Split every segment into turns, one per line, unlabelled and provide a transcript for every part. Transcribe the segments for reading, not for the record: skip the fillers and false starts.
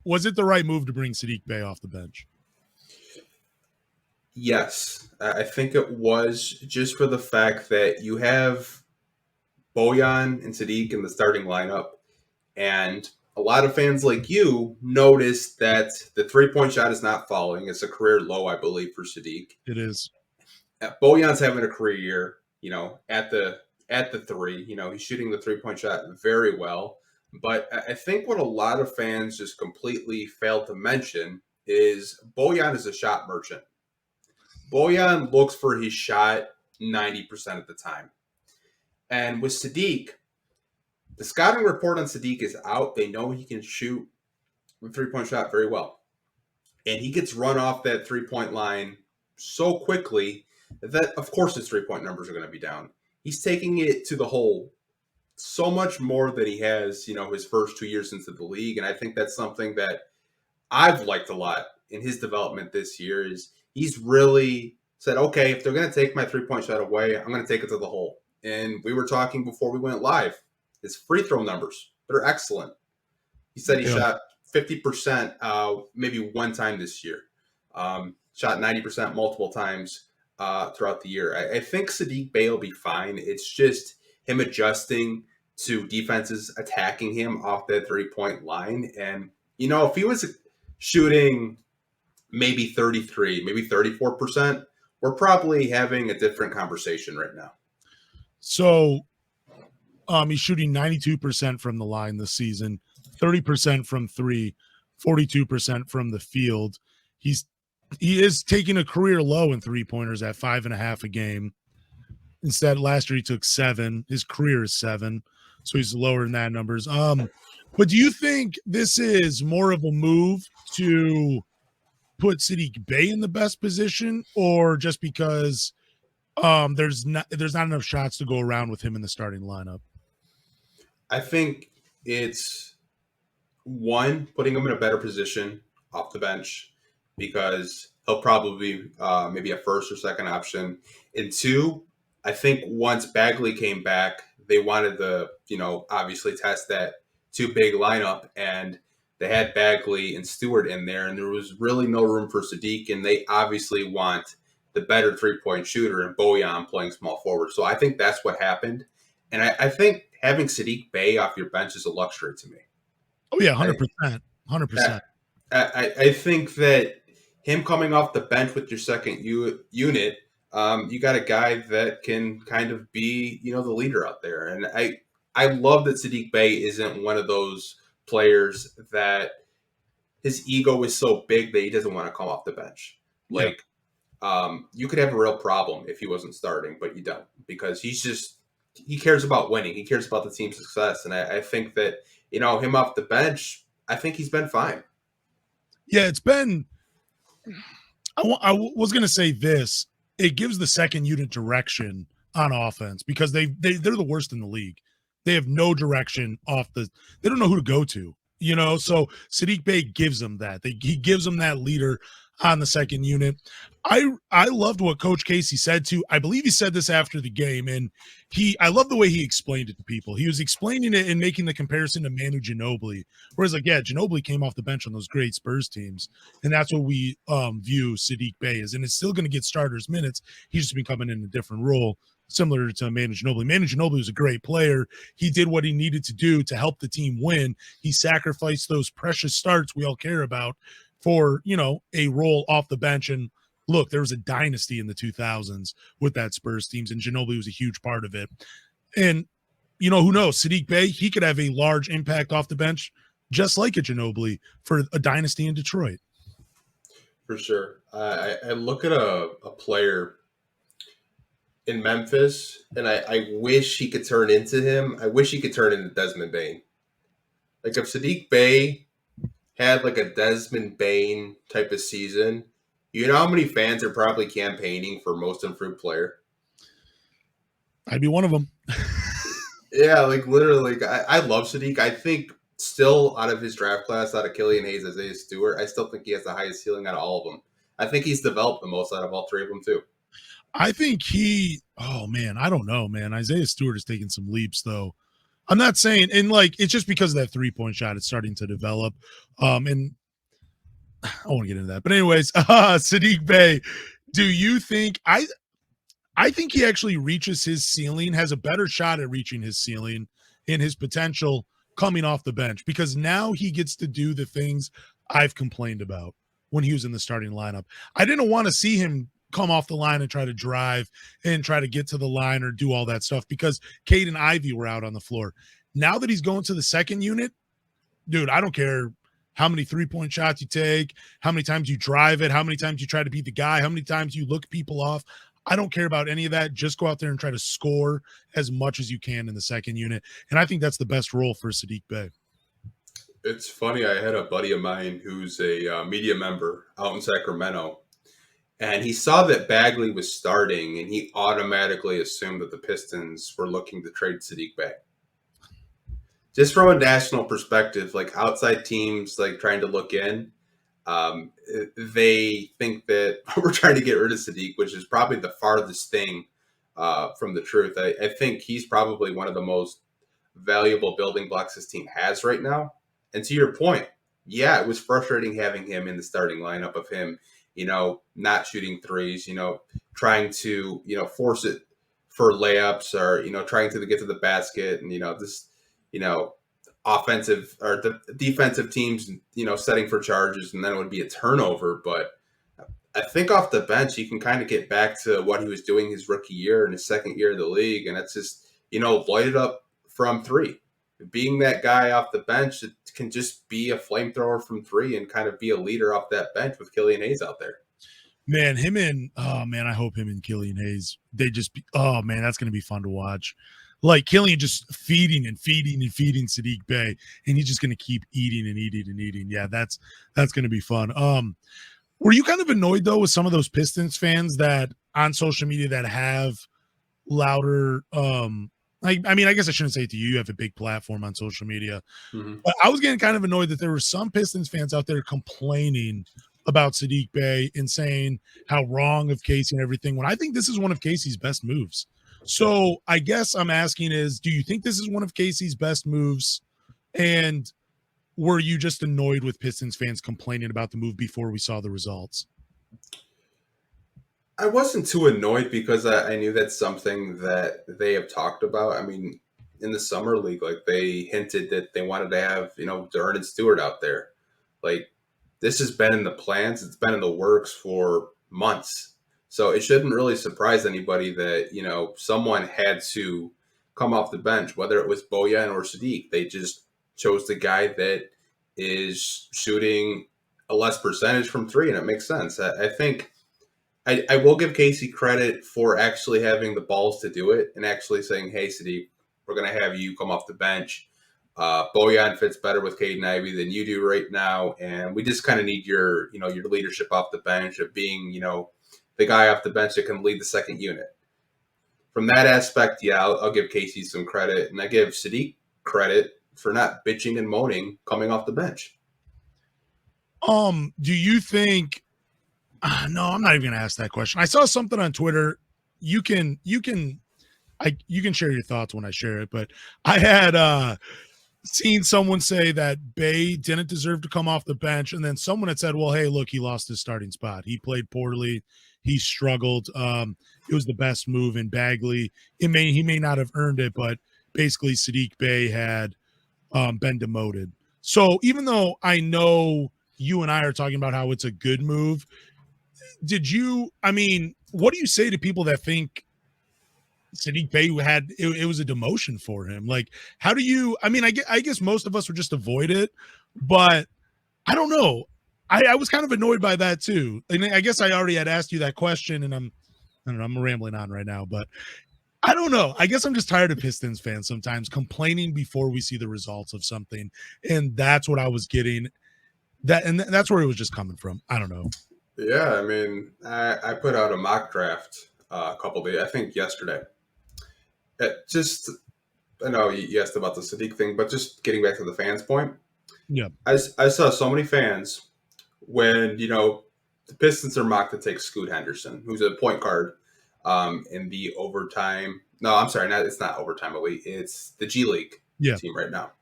Was it the right move to bring Saddiq Bey off the bench?
Yes, I think it was, just for the fact that you have Bojan and Saddiq in the starting lineup, and a lot of fans like you noticed that the 3-point shot is not falling. It's a career low, I believe, for Saddiq.
It is.
Bojan's having a career year, at the three. He's shooting the 3-point shot very well. But I think what a lot of fans just completely failed to mention is Bojan is a shot merchant. Bojan looks for his shot 90% of the time. And with Saddiq, the scouting report on Saddiq is out. They know he can shoot the 3-point shot very well. And he gets run off that 3-point line so quickly that, of course, his 3-point numbers are going to be down. He's taking it to the hole so much more than he has, his first 2 years into the league. And I think that's something that I've liked a lot in his development this year, is he's really said, okay, if they're going to take my 3-point shot away, I'm going to take it to the hole. And we were talking before we went live, his free throw numbers, they're excellent. He said he shot 50% maybe one time this year. Shot 90% multiple times throughout the year. I think Saddiq Bey will be fine. It's just him adjusting to defenses attacking him off that 3-point line. And, if he was shooting maybe 33, maybe 34%, we're probably having a different conversation right now.
So he's shooting 92% from the line this season, 30% from three, 42% from the field. He is taking a career low in 3-pointers at 5.5 a game. Instead, last year he took 7. His career is 7, so he's lower in that numbers. But do you think this is more of a move to put Saddiq Bey in the best position, or just because there's not enough shots to go around with him in the starting lineup?
I think it's, one, putting him in a better position off the bench, because he'll probably be maybe a first or second option. And 2, I think once Bagley came back, they wanted to, obviously test that 2-big lineup, and they had Bagley and Stewart in there, and there was really no room for Saddiq, and they obviously want the better 3-point shooter and Bojan playing small forward. So I think that's what happened. And I think having Saddiq Bey off your bench is a luxury to me.
Oh, yeah, 100%. 100%.
I think that him coming off the bench with your second unit, you got a guy that can kind of be, the leader out there. And I love that Saddiq Bey isn't one of those players that his ego is so big that he doesn't want to come off the bench. Like, you could have a real problem if he wasn't starting, but you don't, because he cares about winning. He cares about the team's success. And I think that, him off the bench, I think he's been fine.
Yeah, it's been – I was going to say this. It gives the second unit direction on offense, because they're the worst in the league. They have no direction they don't know who to go to, So Saddiq Bey gives them that. He gives them that leader on the second unit. I loved what Coach Casey said too. I believe he said this after the game, and I love the way he explained it to people. He was explaining it and making the comparison to Manu Ginobili, whereas Ginobili came off the bench on those great Spurs teams, and that's what we view Saddiq Bey as, and it's still going to get starters minutes. He's just been coming in a different role, similar to Manu Ginobili. Manu Ginobili was a great player. He did what he needed to do to help the team win. He sacrificed those precious starts we all care about for, a role off the bench. And look, there was a dynasty in the 2000s with that Spurs teams, and Ginobili was a huge part of it. And, who knows? Saddiq Bey, he could have a large impact off the bench, just like a Ginobili, for a dynasty in Detroit.
For sure. I look at a player in Memphis, and I wish he could turn into him. I wish he could turn into Desmond Bane. Like, if Saddiq Bey had like a Desmond Bane type of season, how many fans are probably campaigning for most improved player?
I'd be one of them.
Yeah, like literally, I love Saddiq. I think still, out of his draft class, out of Killian Hayes, Isaiah Stewart, I still think he has the highest ceiling out of all of them. I think he's developed the most out of all 3 of them too.
I think I don't know, man. Isaiah Stewart has taken some leaps, though. I'm not saying, and like, it's just because of that 3-point shot, it's starting to develop. And I won't get into that. But anyways, Saddiq Bey, do you think I think he actually reaches his ceiling, has a better shot at reaching his ceiling and his potential coming off the bench, because now he gets to do the things I've complained about when he was in the starting lineup. I didn't want to see him come off the line and try to drive and try to get to the line or do all that stuff because Cade and Ivy were out on the floor. Now that he's going to the second unit, dude, I don't care how many 3-point shots you take, how many times you drive it, how many times you try to beat the guy, how many times you look people off. I don't care about any of that. Just go out there and try to score as much as you can in the second unit. And I think that's the best role for Saddiq Bey.
It's funny. I had a buddy of mine who's a media member out in Sacramento, and he saw that Bagley was starting, and he automatically assumed that the Pistons were looking to trade Saddiq Bey. Just from a national perspective, like outside teams, like trying to look in, they think that we're trying to get rid of Saddiq, which is probably the farthest thing from the truth. I think he's probably one of the most valuable building blocks this team has right now. And to your point, yeah, it was frustrating having him in the starting lineup of him, not shooting threes, trying to, force it for layups or, trying to get to the basket and, offensive or the defensive teams, setting for charges, and then it would be a turnover. But I think off the bench, he can kind of get back to what he was doing his rookie year and his second year of the league. And it's just, light it up from three. Being that guy off the bench, it can just be a flamethrower from three and kind of be a leader off that bench with Killian Hayes out there.
Man, I hope him and Killian Hayes, that's going to be fun to watch. Like Killian just feeding Saddiq Bey, and he's just going to keep eating and eating and eating. Yeah, that's going to be fun. Were you kind of annoyed though with some of those Pistons fans that on social media that have louder? I guess I shouldn't say it to you. You have a big platform on social media, but I was getting kind of annoyed that there were some Pistons fans out there complaining about Saddiq Bey and saying how wrong of Casey and everything. When I think this is one of Casey's best moves. So I guess I'm asking is, do you think this is one of Casey's best moves? And were you just annoyed with Pistons fans complaining about the move before we saw the results?
I wasn't too annoyed because I knew that's something that they have talked about. I mean, in the summer league, like they hinted that they wanted to have, Durant and Stewart out there. Like this has been in the plans. It's been in the works for months. So it shouldn't really surprise anybody that, someone had to come off the bench, whether it was Bojan or Saddiq. They just chose the guy that is shooting a less percentage from three, and it makes sense. I think I will give Casey credit for actually having the balls to do it and actually saying, hey, Saddiq, we're going to have you come off the bench. Bojan fits better with Cade and Ivy than you do right now, and we just kind of need your leadership off the bench of being, the guy off the bench that can lead the second unit. From that aspect, yeah, I'll give Casey some credit, and I give Saddiq credit for not bitching and moaning coming off the bench.
Do you think? No, I'm not even going to ask that question. I saw something on Twitter. You can share your thoughts when I share it, but I had seen someone say that Bey didn't deserve to come off the bench, and then someone had said, "Well, hey, look, he lost his starting spot. He played poorly. He struggled. It was the best move in Bagley. He may not have earned it, but basically Saddiq Bey had been demoted. So even though I know you and I are talking about how it's a good move, what do you say to people that think Saddiq Bey it was a demotion for him? Like, how do you, I guess most of us would just avoid it, but I don't know. I was kind of annoyed by that too. And I guess I already had asked you that question, and I'm rambling on right now, but I don't know. I guess I'm just tired of Pistons fans sometimes complaining before we see the results of something. And that's what I was getting. That's where it was just coming from. I don't know.
Yeah, I put out a mock draft a couple days, I think yesterday. I know you asked about the Saddiq thing, but just getting back to the fans' point.
Yeah.
I saw so many fans when, the Pistons are mocked to take Scoot Henderson, who's a point guard in the overtime. No, I'm sorry, it's not overtime elite. It's the G League.
Yeah.
team right now.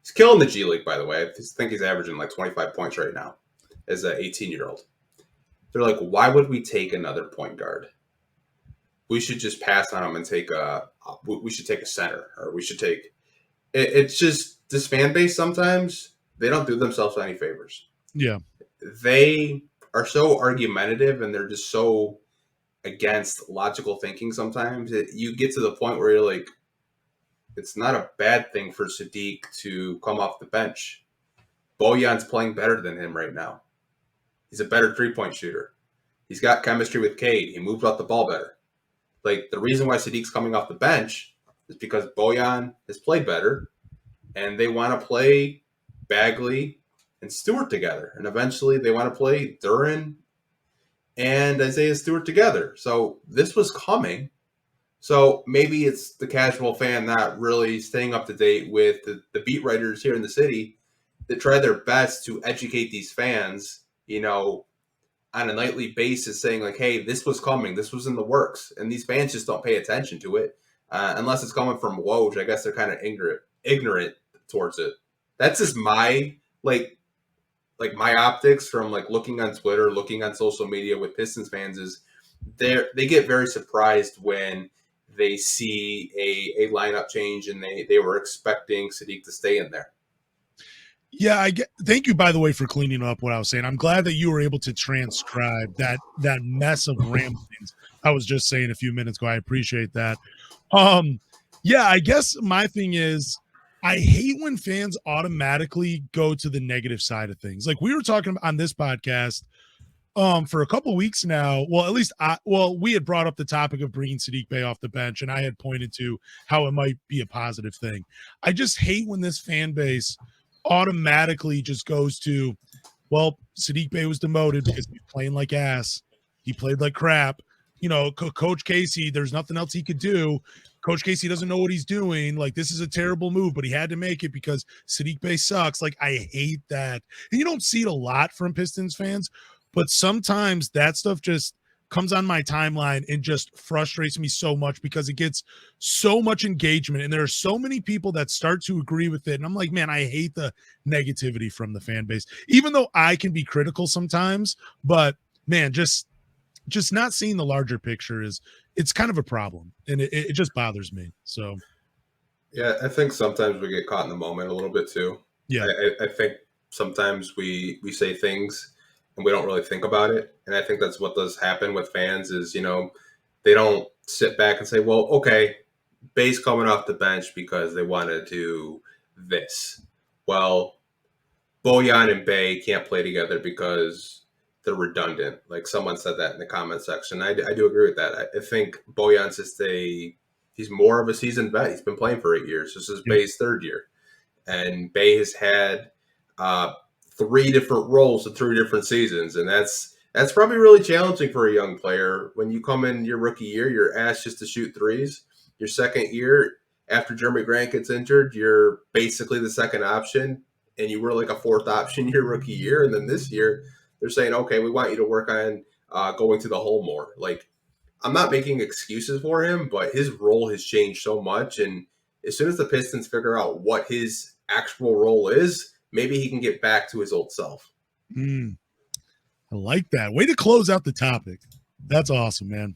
He's killing the G League, by the way. I think he's averaging like 25 points right now as an 18-year-old. They're like, why would we take another point guard? We should just pass on him and we should take a center, or we should take it's just this fan base sometimes they don't do themselves any favors.
Yeah.
They are so argumentative and they're just so against logical thinking sometimes. You get to the point where you're like, it's not a bad thing for Saddiq to come off the bench. Bojan's playing better than him right now. He's a better three-point shooter. He's got chemistry with Cade. He moves off the ball better. Like, the reason why Saddiq's coming off the bench is because Bojan has played better, and they want to play Bagley and Stewart together. And eventually they want to play Duren and Isaiah Stewart together. So this was coming. So maybe it's the casual fan not really staying up to date with the beat writers here in the city that try their best to educate these fans, on a nightly basis, saying like, hey, this was coming, this was in the works. And these fans just don't pay attention to it unless it's coming from Woj. I guess they're kind of ignorant towards it. That's just my my optics from like looking on Twitter, looking on social media with Pistons fans is they get very surprised when they see a lineup change and they were expecting Saddiq to stay in there.
Yeah, thank you, by the way, for cleaning up what I was saying. I'm glad that you were able to transcribe that mess of ramblings I was just saying a few minutes ago. I appreciate that. Yeah, I guess my thing is I hate when fans automatically go to the negative side of things. Like we were talking on this podcast for a couple weeks now. Well, at least we had brought up the topic of bringing Saddiq Bey off the bench, and I had pointed to how it might be a positive thing. I just hate when this fan base automatically just goes to, well, Saddiq Bey was demoted because he's playing like ass. He played like crap. Coach Casey, there's nothing else he could do. Coach Casey doesn't know what he's doing. Like, this is a terrible move, but he had to make it because Saddiq Bey sucks. Like, I hate that. And you don't see it a lot from Pistons fans, but sometimes that stuff just comes on my timeline and just frustrates me so much because it gets so much engagement and there are so many people that start to agree with it. And I'm like, man, I hate the negativity from the fan base, even though I can be critical sometimes, but man, just not seeing the larger picture it's kind of a problem and it just bothers me. So,
yeah, I think sometimes we get caught in the moment a little bit too.
Yeah.
I think sometimes we say things and we don't really think about it. And I think that's what does happen with fans is, they don't sit back and say, well, okay, Bay's coming off the bench because they want to do this. Well, Bojan and Bey can't play together because they're redundant. Like someone said that in the comment section. I do agree with that. I think Bojan's just he's more of a seasoned vet. He's been playing for 8 years. This is Bay's third year. And Bey has had 3 different roles in 3 different seasons. And that's probably really challenging for a young player. When you come in your rookie year, you're asked just to shoot threes. Your second year, after Jeremy Grant gets injured, you're basically the second option. And you were like a 4th option your rookie year. And then this year, they're saying, okay, we want you to work on going to the hole more. Like, I'm not making excuses for him, but his role has changed so much. And as soon as the Pistons figure out what his actual role is, maybe he can get back to his old self.
I like that. Way to close out the topic. That's awesome, man.